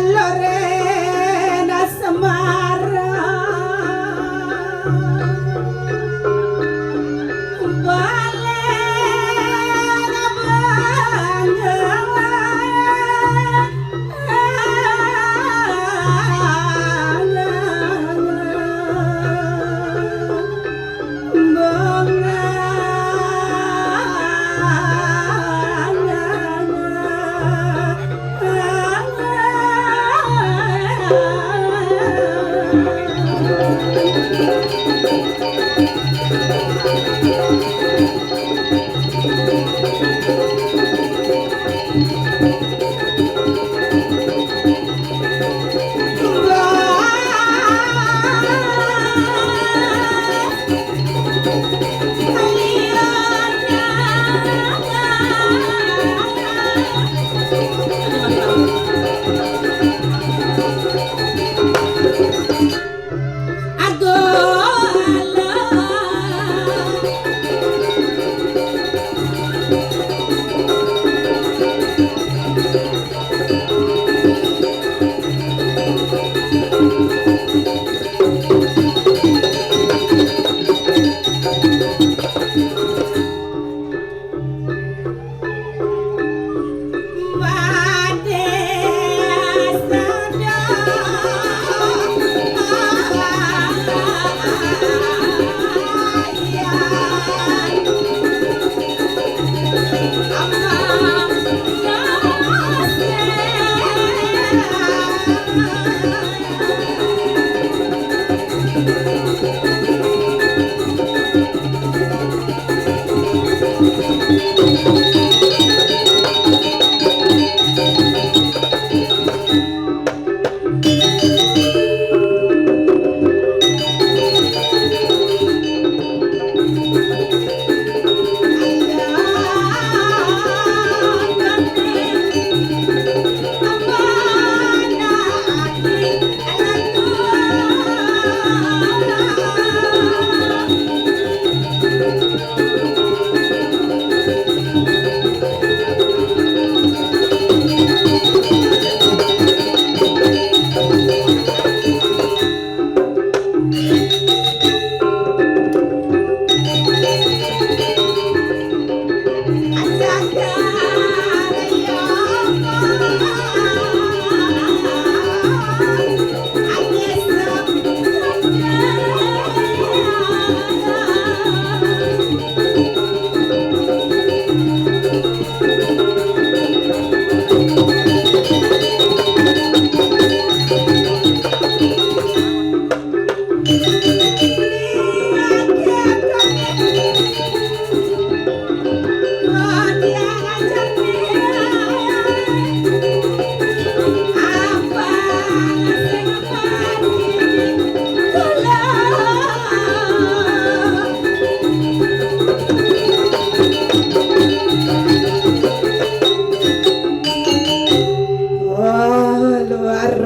Lorena Semarang Balena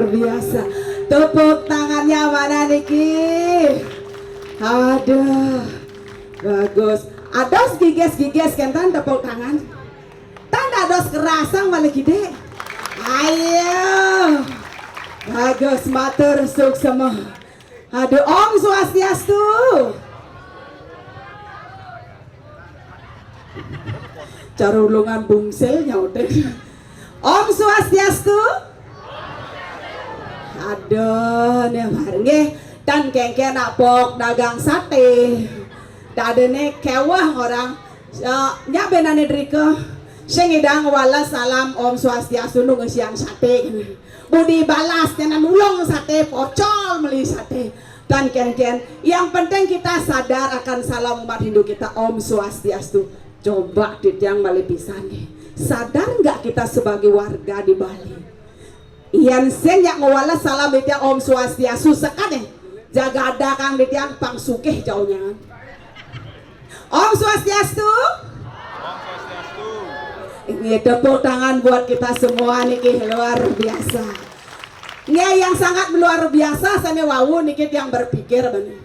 biasa. Tepuk tangannya mana niki? Aduh, bagus. Ados giges-giges kentan tepuk tangan. Tanda ados kerasang balik gede. Ayo, bagus matur suksema. Aduh, Om Swastiastu. Cara ulungan bungselnya udah. Om Swastiastu. Aduh, nih bareng dan kengke napok dagang sate. Dadene kewah orang nya benane drike sing idang wala salam Om Swastiastu nu siang sate. Budi balas tenan ulung sate pocol meli sate. Dan kengken yang penting kita sadar akan salam umat Hindu kita Om Swastiastu. Coba ditiang balik pisan nih. Sadar nggak kita sebagai warga di Bali? Ian sen yang ngawala salam ditiang Om Swastiastu sekadeh. Jaga ada kang ditiang pang sukeh jauhnya. Om Swastiastu. Om Swastiastu. Ini tepuk tangan buat kita semua niki luar biasa. Ini yang sangat luar biasa sana wawu niki yang berpikir bener.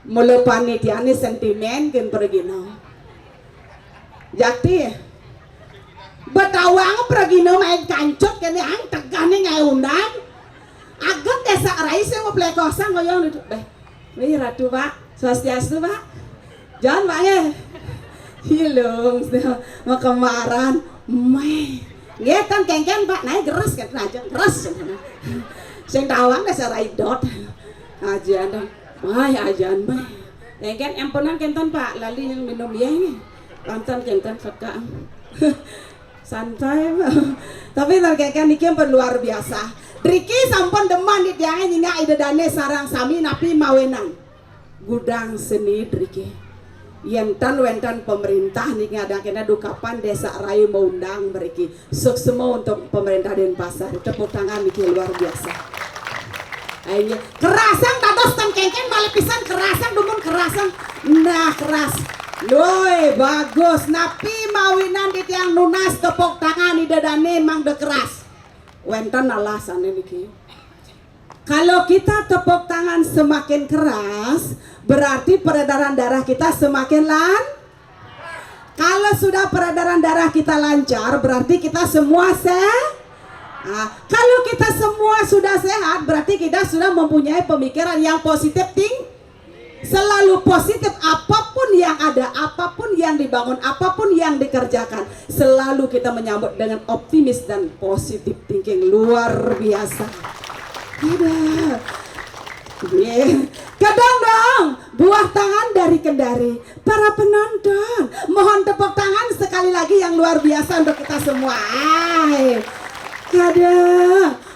Melepani tiani sentimen kan pergi no. Jakti Betawang pergi main kancut kene ang tegane ngai undang. Agak desa rais yang mau pelekosang ngoyong itu. Wih ratu Pak, swastiastu Pak. Jangan Pak ya. Hilung, mau kemaran. Meh. Nggih kan kengken Pak, naik geras kan aja, geras. Sing tawang desa raidot. Ajan dong. Wah, ajan meh. Kengken emponan kenton Pak, lali yang minum ya ini. Kanton kengken sekang. Santai tapi terkeken niki luar biasa. Driki sampun deman di tiangnya nyinga ide dane sarang sami napi mawenan gudang seni Driki yentan wentan pemerintah niki ada kena dukapan desa Rayu mengundang mereka suksema untuk pemerintah Denpasar. Tepuk tangan niki luar biasa. Ayo kerasan dados tan kengken balik pisan kerasan dumun kerasan nah keras. Loi bagus napi mawinan di tiang nunas tepuk tangan di dadane mang de keras. Wenten alasan niki. Kalau kita tepuk tangan semakin keras, berarti peredaran darah kita semakin Kalau sudah peredaran darah kita lancar, berarti kita semua kalau kita semua sudah sehat, berarti kita sudah mempunyai pemikiran yang positif selalu positif. Apapun yang ada, apapun yang dibangun, apapun yang dikerjakan, selalu kita menyambut dengan optimis dan positif thinking. Luar biasa. Kedong dong buah tangan dari Kendari. Para penonton mohon tepuk tangan sekali lagi yang luar biasa untuk kita semua.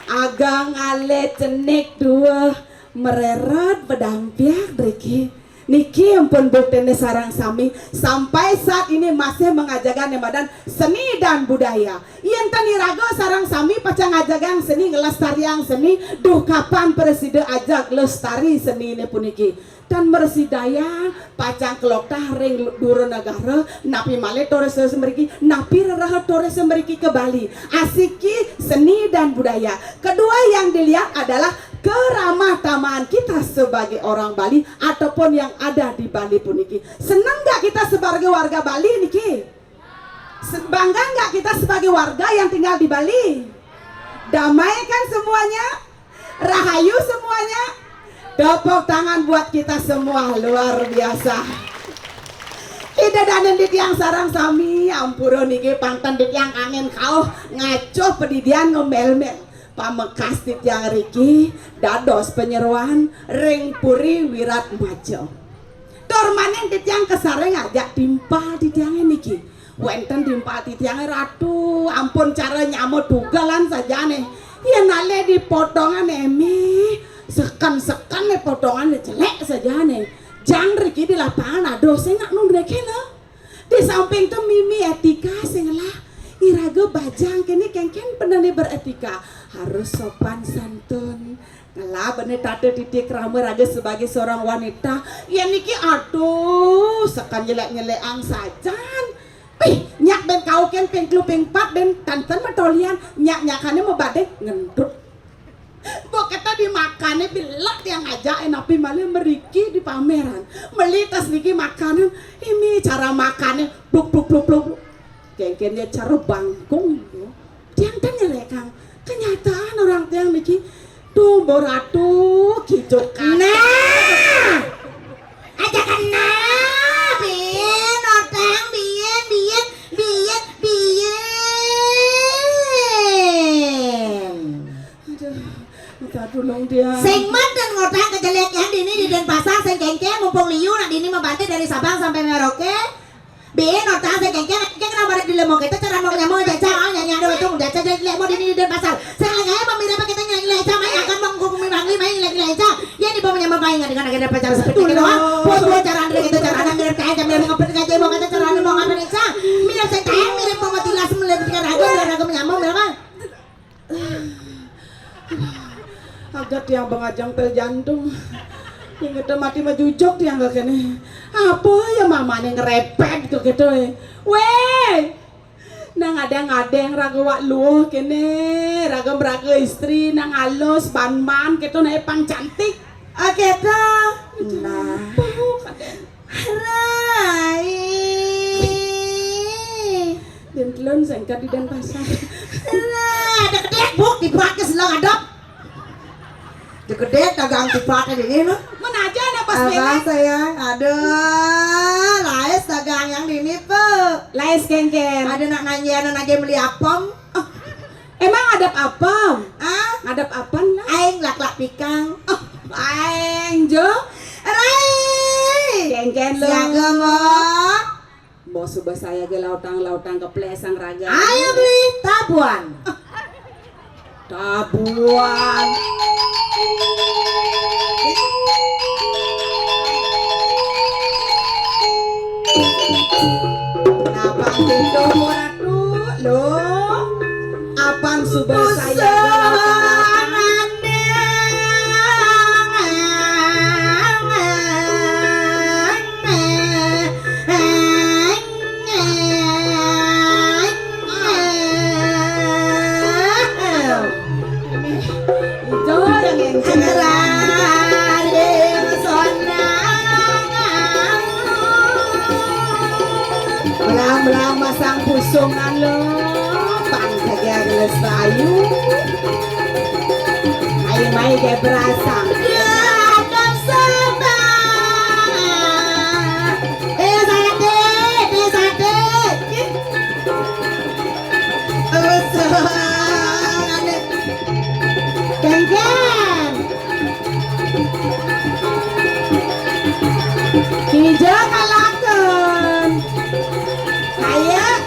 Agang ale cenik dua mereret pedang piak Driki niki ampun buktene sarang sami sampai saat ini masih mengajarkan nemadan seni dan budaya. Yen tani rago sarang sami pacang ngajagang seni ngelestariang seni duh kapan preside ajak lestari seni ini puniki dan mersidaya pacang keloktah ring duro negara napi male tores semeriki napi reraha tores semeriki ke Bali asiki seni dan budaya. Kedua yang dilihat adalah keramah tamahan kita sebagai orang Bali ataupun yang ada di Bali puniki. Senang nggak kita sebagai warga Bali niki? Bangga nggak kita sebagai warga yang tinggal di Bali? Damai kan semuanya? Rahayu semuanya? Tepuk tangan buat kita semua, luar biasa. Ida danen di tiang sarang sami ampuro niki pangtan di tiang angin kau ngaco pedidian ngomel-mel. Pamekas di tiang Riki dados penyeruan ring puri wirat majo. Dormanen di tiang kesareng ngajak timpal di tiang niki. Wenten timpal di tiang ratu ampun cara nyamot dugalan saja nih. Ya nale di potongan emi sekan nih potongan jelek saja nih. Jang Riki di lapangan aduh saya nggak nunggu kena. Di samping tuh mimi etika singlah. Iraga bajang kini kengken penani beretika harus sopan santun. Kalau bener tante titik rame raga sebagai seorang wanita ya niki aduh sekan nyelek ang sajan. Nyak ben kau ken pengklu pengpat ben tanten matolian nyakannya mau badek ngentut. Boketa dimakannya bilak yang ngajak napi malah meriki di pameran melitas niki makanan ini cara makannya pluk kengkennya cara bangkung tiang tanya lekang kenyataan orang tiang niki tuh boratu kicuk nah ajakan nah bien otang bien aduh minta tolong dia sing dan ngotang kejelek yang dini di Denpasar sing kengkeng mumpung liu nak dini membantu dari Sabang sampai Merauke. Bien otang sing kengkeng kenapa di lemong kita cara mau nyamuk jaca nyanyi ada itu jaca lemong dini di Denpasar. Sing lagi pemira pakai tanya leca mai akan menghubungi mangli mai leca. Ya di bawah nyamuk mai enggak dengan ada pacar seperti itu doang. Buat cara andre kita cara andre kayak jam mau ngapet aja mau kata cara mau ngapet leca. Mira sing kayak mirip mau tilas melebihkan raga menyamuk berapa? agak tiang bengajang pel jantung yang kita mati majujok tiang gak kene apa ya mamanya ngerepet gitu weh nang ada-ngadeng raga wak luh kene raga beraga istri nang halus ban-ban gitu naik pang cantik kita nah Rai London sengkat di Denpasar. Ada kedek buk di praktis lo ngadap. Ada kedek dagang di praktis ini lo. Mana aja ada pas Apa bela. sayang? Aduh, laes dagang yang di ini pe. Lais kengken. Ada nak nanya lagi beli apem. Emang ngadap apa? Ah, Ngadap apa lah? aing lak-lak pikang. Oh, aing jo. Rai. Kengken lo. Siaga mo. Bos subah saya ke lautang keplesang raga. Ayo beli tabuan. Tabuan. Kenapa gitu ratu lo? Apaan subah saya ke lautang? Jo yang kengken. Belang-belang masang pusungan lo. Saja gelas bayu ayo main kayak berasa kengken hijau kalakan kayak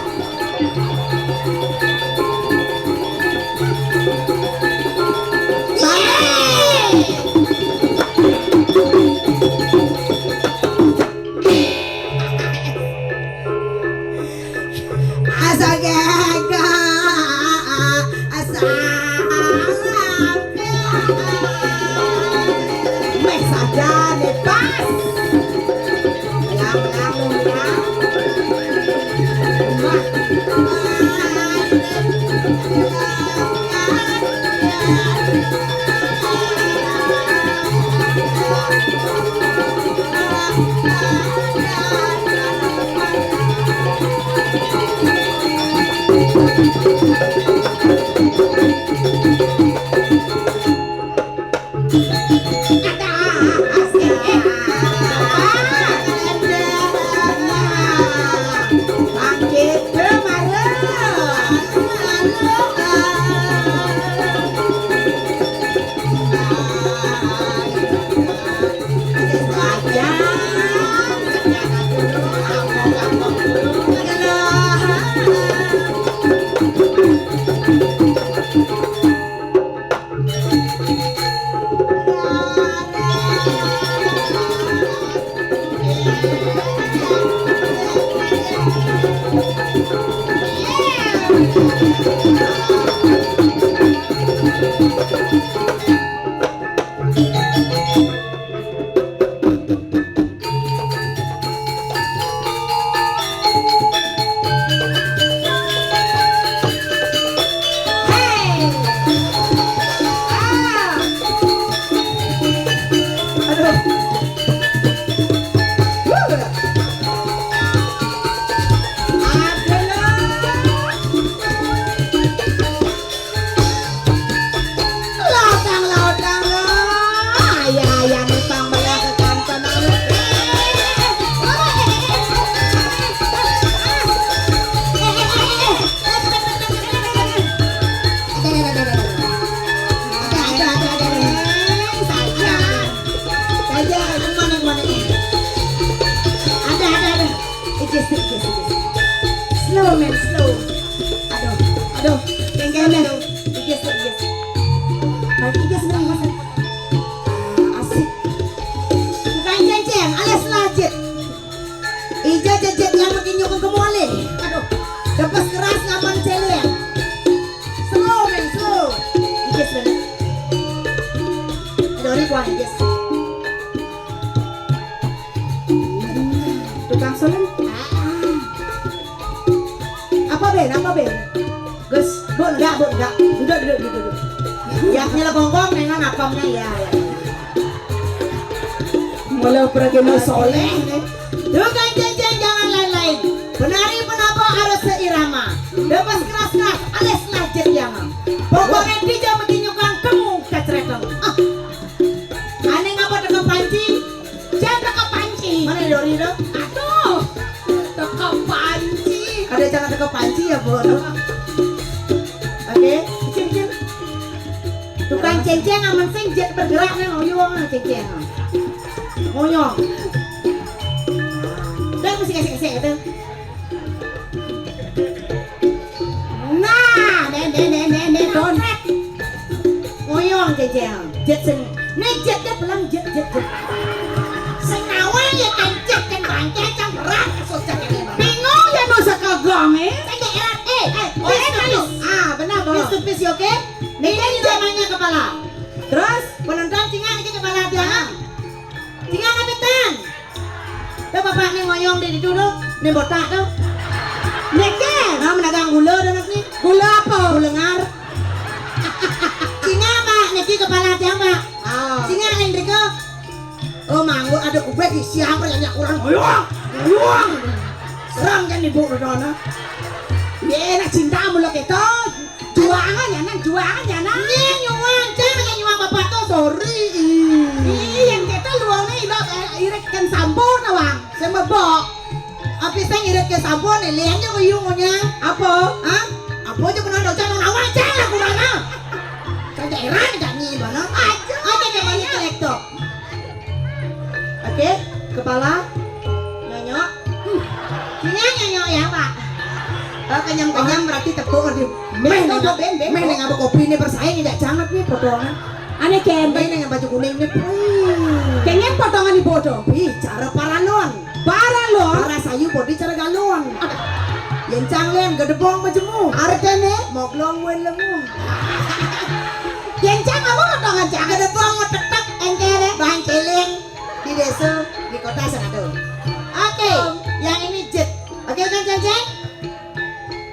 slow men slow aduh kengkenen iges mari iges mas asik bukan ceng alias lajit ija jejet yang makin nyokong kemole aduh lepas keras ngaman celeng slow men slow iges men aduh ribuan iges tukang solen apa Ben? Gus, bu enggak. Duduk. Yaknya lebongkong, memang apamnya ya. Mulai pergi no soleh. Tukang ceng jangan lain-lain. Penari penapa harus seirama. Lepas keras-keras, alias lajet yang. Pokoknya dia menyukan kamu kecretan. Aneh ngapa teka panci? Jangan teka panci. Mana Dori itu? Aduh, teka panci. Ada jangan teka panci ya bodoh. Oke, ceng-ceng. Tukang ceng-ceng aman sing jet bergerak nih ngoyong ceng-ceng. Ngoyong. Dan mesti kasih itu. Nah, don. Ngoyong ceng-ceng. Jet sing. Nih jet dia pelang jet. Senawang ya kan jet kan bangke cang berat susah ini. Bingung ya nusa kagong Saya erat benar toh. Face to face oke? Nih ini namanya kepala. Terus penonton singa ini kepala dia. Singa kapitan. Tuh bapak nih ngoyong di situ tuh, nih botak tuh. Neke, nah menagang gula dan nih. Gula apa? Gula ngar. Singa mak, niki kepala dia mak. Singa yang deko. Oh manggu ada kubek di siapa yang kurang ngoyong. Serang kan ibu Rodona. Ya enak cintamu lo kita. Juangan ya nan. Nih nyuang, jangan nyuang bapak tuh sorry. Yang kita luang nih lo irik kan sampun awang. Saya mabok. Apa saya ngirit ke sabun nih, lihatnya ke yungunya. Apa? Hah? Apa aja kena dosa nang awang jangan kurang ah. Saya heran enggak nih bana. Aja namanya kolektor. Oke, kepala nyonyok. Nyonyok ya, Pak. Kenyam berarti tepuk di. Meh nang kopi ini bersaing tidak jangan nih potongan. Aneh ken. Meh nang baju kuning nih. Kayaknya potongan di bodoh. Cara paralon. Para sayu bodi cara galon. Yang canglen gedebong majemu. Artene moglong wen lemu. Yang cang apa potongan cang? Gedebong tetek engkere bahan celeng di desa di kota sana tuh. Oke, yang ini jet. Oke kan ceng?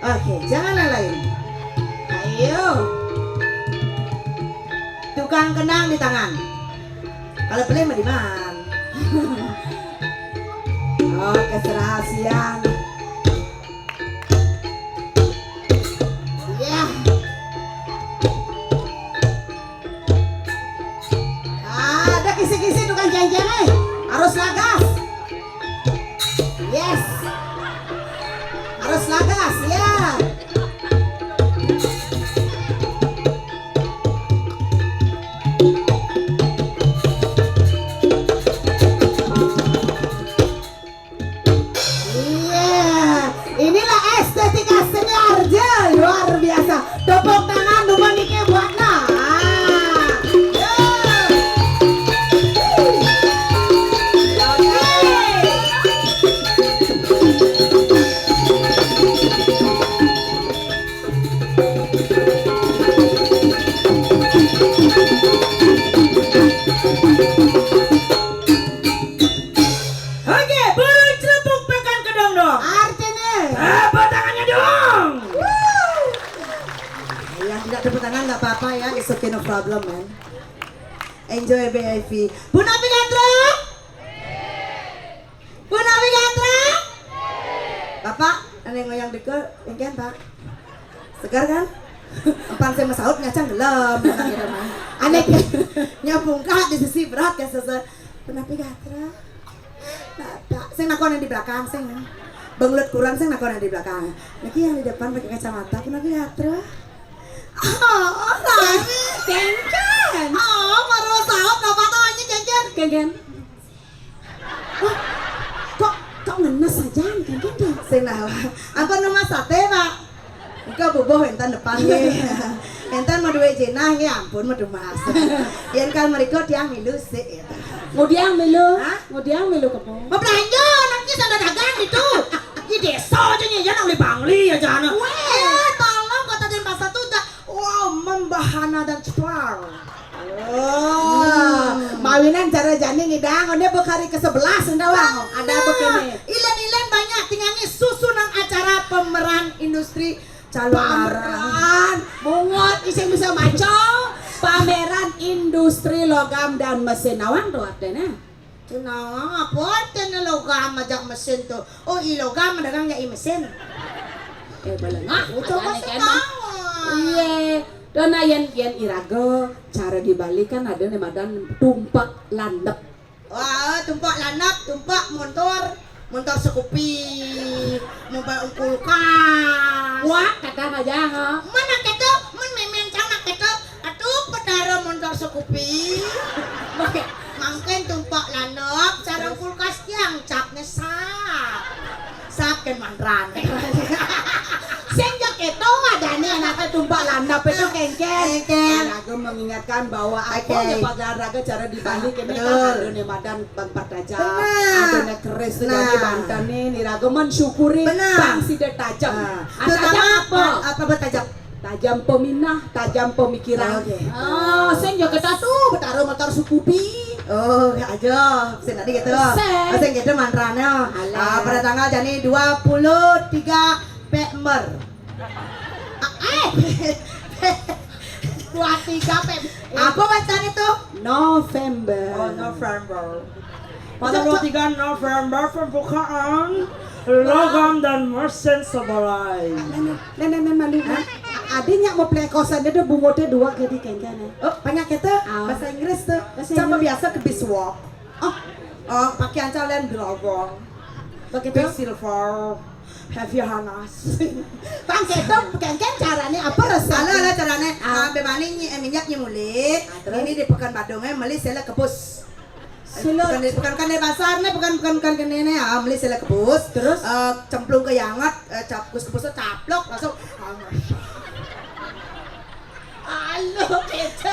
Oke, jangan lain. Ayo. Tukang kenang di tangan. Kalau beli mah di mana? Oke, serahasian. Ya. Ada kisi-kisi tukang janjian harus lagas. Yes. Harus lagas ya. Inilah estetika seniorja luar biasa. Tepuk tangan dulu nih buat nah. Oke, bercepuk pekan kedong dong. Artinya Tepuk tangannya dong. Ya, tidak tepuk tangan nggak apa-apa ya. It's okay, no problem, man. Enjoy BIV. Bu Navigator? Bu Navigator? Bapak, ada yang ngoyang deket, yang kan Pak? Segar kan? Empan saya masaut ngacang gelem. Aneh nyambung kah di sisi berat kan sesuai. Bu Navigator? Bapak, saya nakon yang di belakang, saya benglut kurang, saya nakon yang di belakang. Lagi yang di depan pakai kacamata, Bu Navigator? Oh, Rani, Ken. oh, baru saut, apa namanya Ken? Ken. Kok ngenes saja Ken. Sing nah, apa nama sate Pak? Engkau bubuh entan depannya. Entan mau duit jenah ya ampun mau mas. Yang kan mereka tiang milu sih. Ngudiang milu. Hah? Ngudiang milu kepo. Mau belanja nanti sana dagang itu. Di desa aja nih jangan oleh bangli ya jangan. Tolong kata dan pasar tuh udah wow membahana dan cepat. Oh, mawinan cara jani ngidang, ini bekari ke-11 ndawang. Ada begini. Ilen-ilen banyak tinggalnya susunan acara pemeran industri calon Pameran bungot iseng bisa maco. Pameran industri logam dan mesin awan tuh artinya. Kenapa apa artinya logam majak mesin tuh? Oh logam dagang ya mesin. belengah. Coba Adane kena. sekarang. Iya. Dona yen iraga cara dibalik kan ada nih madan tumpak landep. Wah, tumpak lanap, tumpak motor Scoopy, mobil kulkas. Wah, kata aja ha. Mana keto? Men cangak keto. Atuh pedara motor Scoopy. Mangken tumpak lanap, sareng kulkas yang capnya sap kan mandran. Senja keto adane anaknya tumpak landep itu kengken. Iraga mengingatkan bahwa apa Oke. ya pada raga cara dibalik ini Betul. kan ada nih madan bang tajam. Benar. Ada nih keris Nah. jadi bantan nih iraga mensyukuri Benar. bang sida tajam. Terutama Tajam apa bertajam? tajam peminah, tajam pemikiran. Oke. Senja kita tuh betara motor Scoopy. Oh, aja. Sen tadi gitu. Sen. Sen gitu mantranya. Alah. Pada tanggal jani 23 Pember. Dua tiga Apa bacaan itu? November. November. Pada 23 November pembukaan logam dan mesin sebarai. Nenek mandi. Adanya mau play kosan dia bungotnya dua jadi kengkene. Oh, banyak itu Ah. bahasa Inggris tuh. Bahasa Sama Inggris. biasa ke biswalk. Oh, pakai ancalen dragon. Begitu. Big silver. Heavy harness. Bang itu kengken caranya apa resep? Ala caranya Ah. bebani minyak nyemulit. Ini di pekan Badungnya meli sela kepus. Sila- Bukan kan di pasar nih, bukan kene ya, meli sela kepus. Terus? Cemplung ke yangat, capkus kepusnya caplok langsung. Halo kita.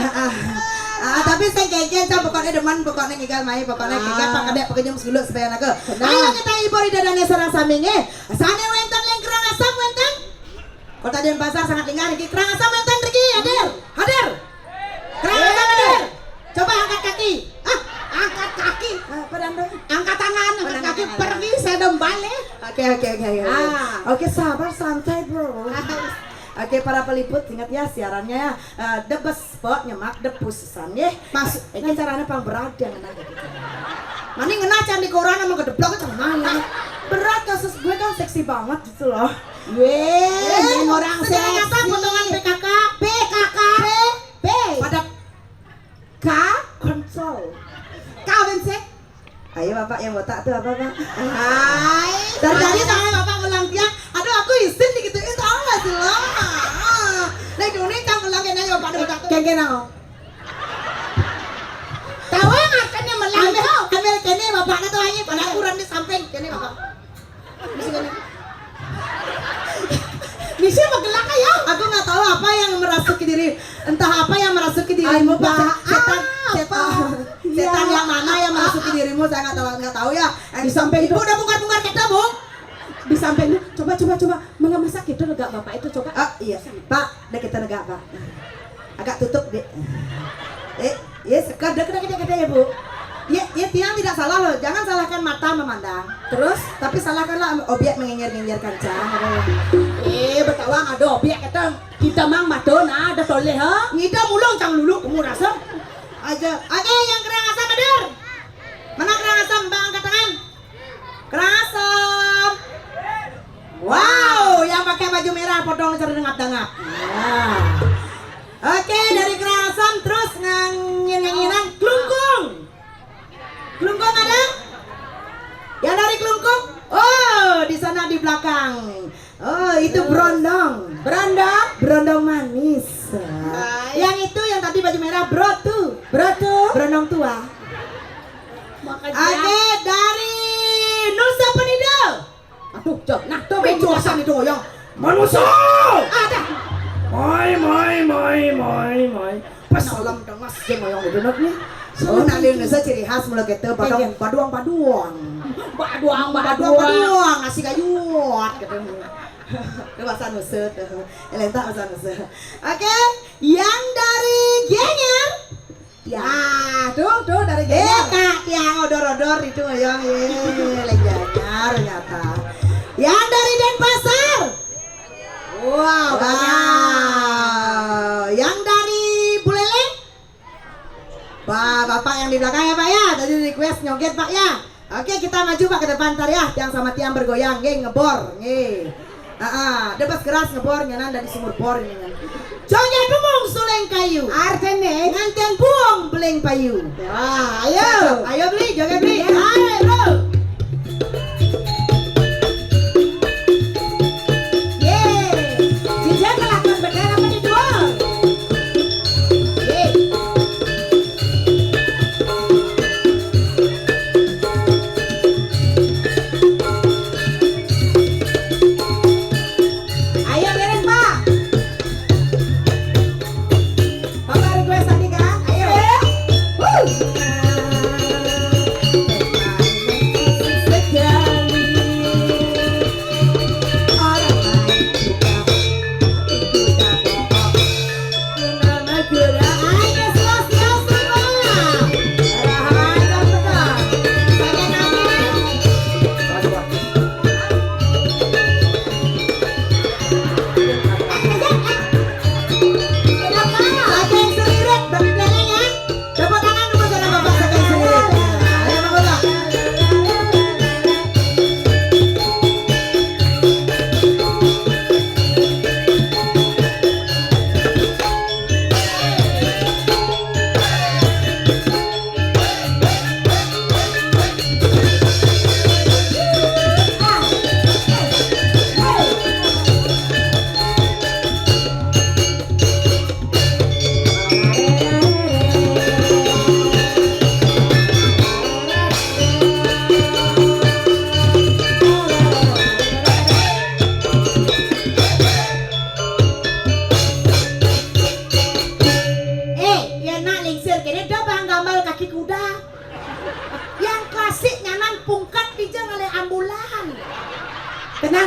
Tapi saya kayaknya saya pokoknya demen pokoknya ngigal mai pokoknya kagak pak kadek pakai jam segulu supaya naga. Ayo kita ibori dadane sarang saminge. Sane wenten leng kerang asam wenten. Kota Denpasar sangat linggar iki kerang asam wenten riki hadir. Hadir. Kerang asam hadir. Coba angkat kaki. Angkat kaki. Padando. Angkat tangan, angkat Angkat kaki tangan. pergi saya balik. Oke. Ah. Oke sabar santai bro. Oke para peliput ingat ya siarannya the best spot nyemak the pususan ya. Mas, Ini caranya pang berat yang ngena gitu. Mani ngena candi koran sama gedeblok itu mana? Berat kasus gue kan seksi banget gitu loh. Yang orang sedang seksi. apa potongan PKK? PKK. P. Pada K. kontrol. Kawin sek. Ayo bapak yang botak tuh apa pak? Hai. Dari tadi saya bapak ulang tiang. Aduh aku izin digituin tau gak sih lo? Nah ini cang ulang kena bapak ada botak tuh. Kengken aku. Tahu yang akannya melambau. Ambil kene bapaknya tuh hanya pada ukuran di samping kene bapak. Di sini. Bisa bergelak ya. Aku nggak tahu apa yang merasuki diri, entah apa yang merasuki dirimu Entah Pak. Setan, apa. setan Ya. yang mana yang merasuki dirimu saya nggak tahu ya. Di samping ibu itu. udah bongkar kita bu. Di sampingnya coba malah masak itu enggak bapak itu coba. Ah iya Pak, udah kita negak Pak. Agak tutup deh. Yes, kada ya bu. Ya Tiang tidak salah loh, jangan salahkan mata memandang. Terus Tapi salahkanlah objek mengenyir-ngenyir kancah. betawang ada obyek kita mang madona ada toleh ha. Ngidam ulung cang lulu kamu rasa aja. Oke, yang kerang asam hadir. Mana kerang asam? Bang angkat tangan. Kerang asam. Wow, yang pakai baju merah potong cara dengap-dengap. Nah. Oke, dari kerang asam terus nyanyian kelungkung. Kelungkung ada? Yang dari kelungkung? Oh, di sana di belakang. Oh, itu berondong. Berondong manis. Yang itu yang tadi baju merah brotu. Berondong tua. Oke, dari Nusa Penida. Aduh, cok. Nah, tuh Bejosan itu yang Manusia! ada. Mai. Pas salam dengas jeung moyong dideunep nih. Oh, nah di Indonesia ciri khas mulai gitu baduang. Baduang, nasi gayut gitu. Itu bahasa Nusa tuh. Elenta bahasa Nusa. Oke, yang dari Gianyar. Ya, tuh dari Gianyar. Kak, yang odor-odor itu yang Gianyar ternyata. Yang dari Denpasar. Wow, banyak. Yang dari Buleleng. Pak, Bapak yang di belakang ya Pak ya. Tadi request nyoget Pak ya. Oke, kita maju Pak ke depan ntar ya. Yang sama Tiang bergoyang, ngebor. Dia pas keras ngebor nyanan dari sumur bor ini kan. Jonya pemung suleng kayu. Artene. Nganten buang beleng payu. Wah, ayo. Ayo beli, joget beli. Ya. Ayo, bro. Bija kelakon bener apa dijual? Ayo beres Pak. Bapak request tadi kan? Ayo.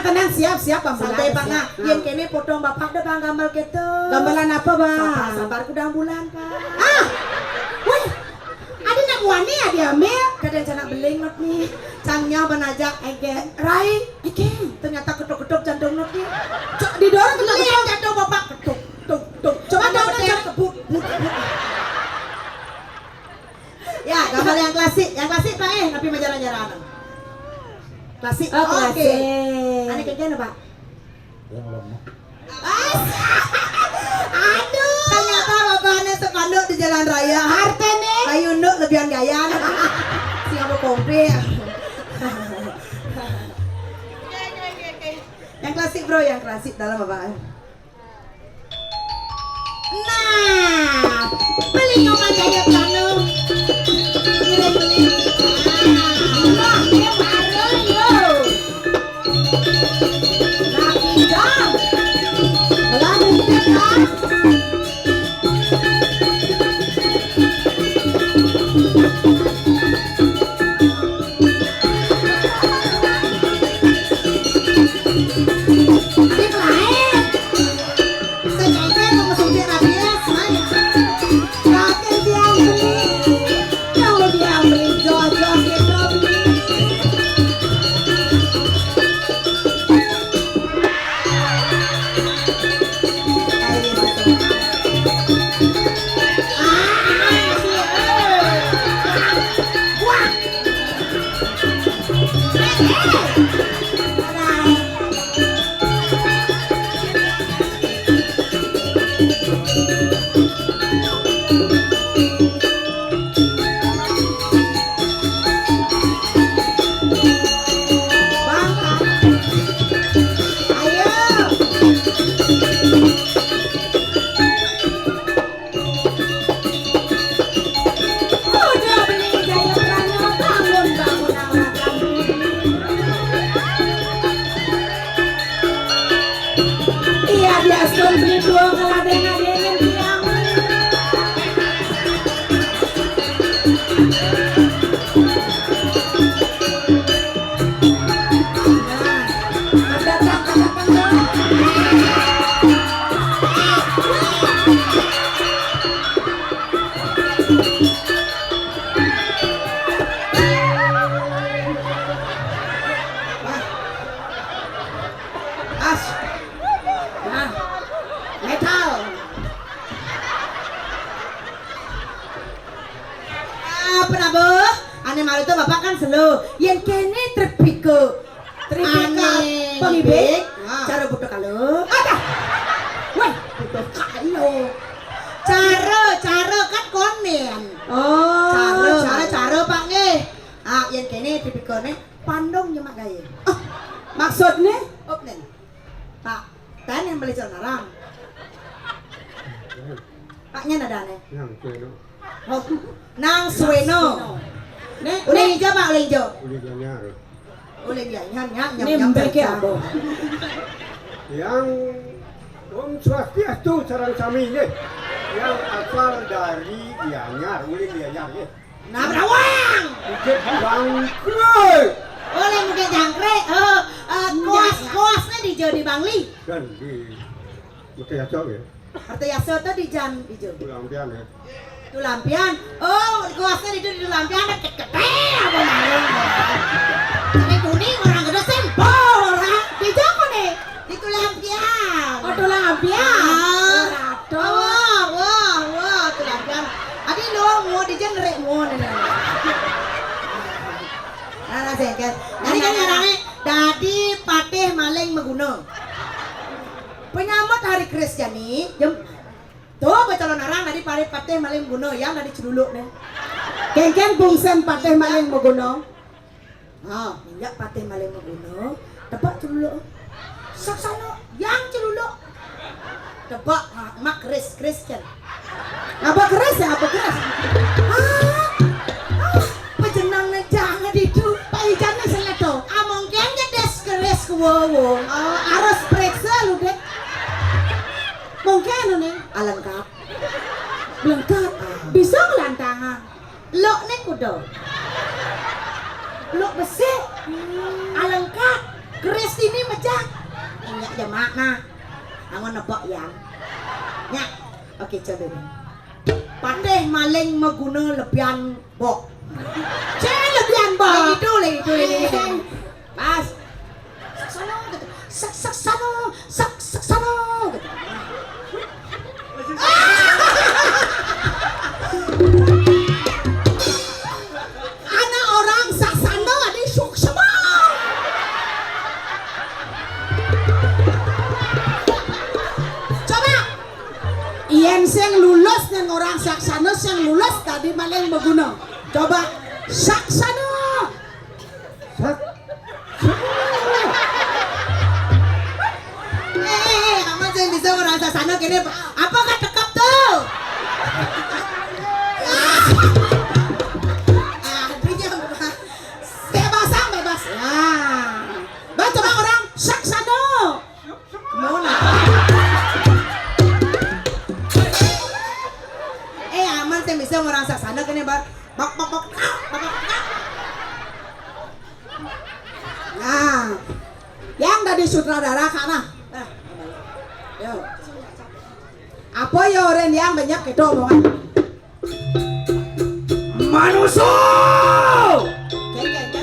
Tenang, siap Bang. Santai Pak nah, yen kene potong bapak dah bang gambar gitu. Gambaran apa Bang? Sabar ku dah bulan Pak. Wih, ada nak wani ya diambil? Kadang cana beling not nih. Cangnya banajak egen. Rai, egen. Ternyata ketuk-ketuk jantung not nih. Didorong kena Lihat jantung bapak ketuk, tuk. Coba Ada, kebut. Ya, gambar yang klasik Pak tapi majalah-majalah. Klasik. Oh, klasik. Ane kegana Pak? Aduh. Ternyata bapaknya sekanduk di jalan raya. Artene. Ayo nduk lebihan gaya. Siapa kompe. Yang klasik bro, yang klasik dalam bapak. Nah, beli nomor gaya plano. Beli. Wah, dia baru yo. Lagi dong. Lagi dong. Adik lain. Saya mau mesum dia rabies, Maya. Rakyat yang beli. Kalau dia beli jojok itu beli. Ane malu tuh bapak kan slow. Yang kene tripiko. Tripika Ane pengibik. Cara butuh kalau. Ada. Weh, butuh kalau. Cara kan komen. Oh, Cara Pak nggih. Ah, yang kene tipikone pandong nyemak gaye. maksudnya? Opnen. Pak, tan yang beli narang. Paknya nadane. Yang kueno, Oh, Nang Suweno. Nek, Uleng hijau Pak, uleng hijau. uli nyar. Uleng hijau nyam Nembe ke apa? Yang Om Swastiastu sareng sami nggih. Yang asal dari Gianyar, uli Gianyar nggih. Nah, berawang. Bukit Bangkre. Oleh mungkin jangkrik. Koasnya di Jawa di Bangli. Dan di Bukit Yacok ya. Arti Yaso itu di Jan di Jawa. Pulang pian ya. Itu lampian. Oh, koasnya di lampian kete apa marung. Ini kuning orang gede sempol orang. Di Jawa nih. Di lampian. Oh, tulang ampian. Wah, itu lampian. Adi lo mau di Jan rek mau nih. Nah, sengket. Jadi kan orangnya dadi patih maling meguna. Penyambut hari Kristiani, jam tuh becalon orang dari patih maling meguna yang dari celuluk nih. Kengken bungsen pateh maling maguno. Ah, minyak patih maling meguna, tebak celuluk. Saksana yang celuluk. Tebak mak Kristen. Apa keras ya? Apa keras? Pejenangnya jangan itu. Pak Ijannya saya tuh. Mungkin keres kewowo. Harus periksa lu dek. Mungkin nih. Alengkap. Lengkap. Bisa ngelantangan. Lo nih kudo. Lo besi. Alengkap. Keris ini mejang. Enggak jamak nah. Angon nebak yang. Nyak. Oke coba deh. Pandai maling meguna lebihan bok. Cek lebihan bang. Lagi. Pas. Saksana gitu. Saksana gitu. Anak orang saksana ada suksma. Coba. Iyan sing lulus yang orang saksana yang lulus tadi maling berguna. Coba saksana. Sak. Aman saya bisa merasa sana gini. Apakah tekap tuh? Bebas ah, bebas. Nah. Baca bang orang saksana. Mona. Aman saya bisa merasa sana gini bak. Nah, yang dari sutradara kana. Yo. Apa ya orang yang banyak itu omongan? Manusia! Kek.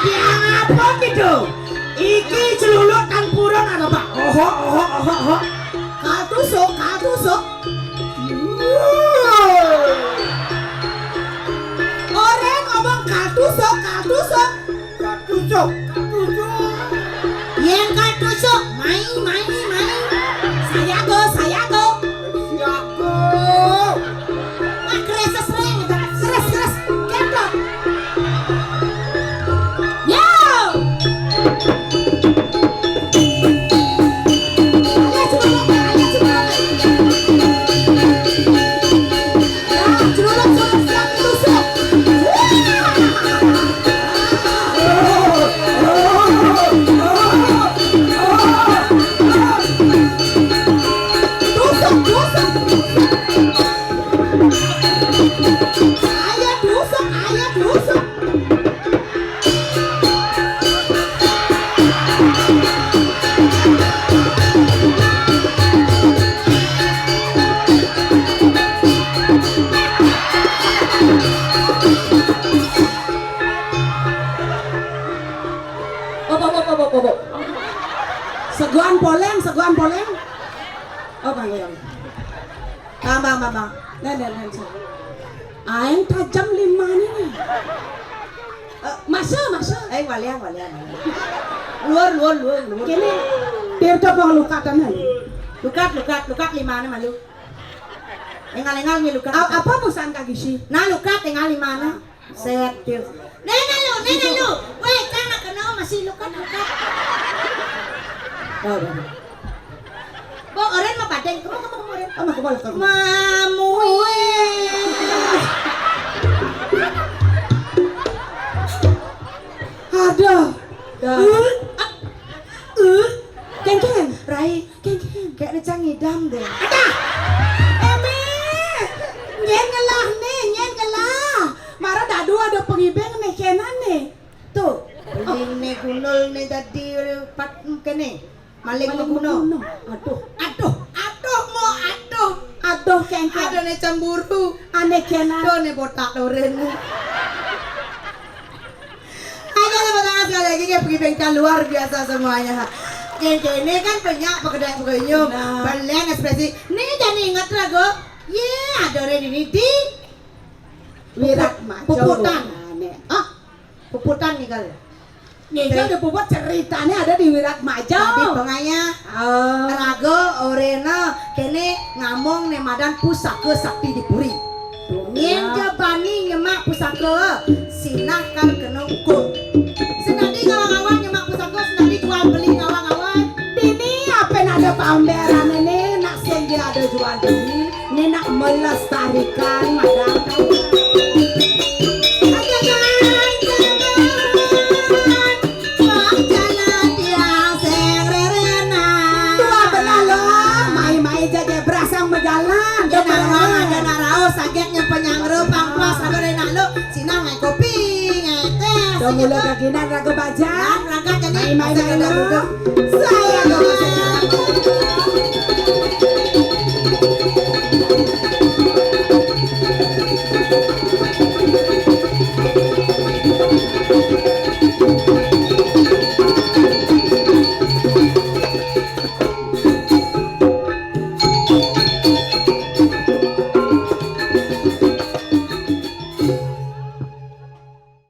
Yang apa gitu? Iki celuluk kan purun apa pak? Oho. Katusuk. Orang ngomong katusuk. Katusuk. Yang kan tusuk. Main. Saya go. Siago. Mak keres sering. Keras. Ketok. Yo. Ayo celuluk. Ya, celuluk siap tusuk. Ayah tusuk. Opo. Seguan poleng. Oh bang. Bang. Nah. Aing tajam 5 nih. Masa. Walian. Luar. Kini dia tuh pengelukatan hari. Lukat 5 na malu. Engal ni lukat. Apa musan kaki sih? Na lukat engal 5 na. Set. Nena lu. Weh, kana kana masih lukat. Oh, Bo oren mah padeng. Kamu oren. kamu. Mamu. Aduh. Keng. Rai, kayak recang ngidam deh. Emi. Nyen ngelah. Mara dadu ada pengibeng nih kenan nih. Tuh, paling ne gunul ne tadi pat kene. Maling mo guno. Aduh keng. Ada ne cemburu. Ane kenan. Tuh ne botak loren. Ayo teman-teman sekali lagi kayak pergi bengkel luar biasa semuanya. Ini kan banyak pekerjaan-pekerjaan. Balen ekspresi. Nih jangan ingat rago. Ada orang ini di Wirat maco. Puputan. Puputan nih kali. Nih ada puput ceritanya ada di Wirat Majo. Tadi penganya rago orena kene ngamong ne madan pusaka sakti dipuri. Nyen jabani nyemak pusaka sinakan kena ukur. Senadi ngawang-ngawang nyemak pusaka senadi jual beli ngawang-ngawang. Ini apa ada pameran ini nak sengi ada jual beli. Ini nak melestarikan madam. Mula kaginan raga bajang. Rangkat jadi Main-main ada dulu.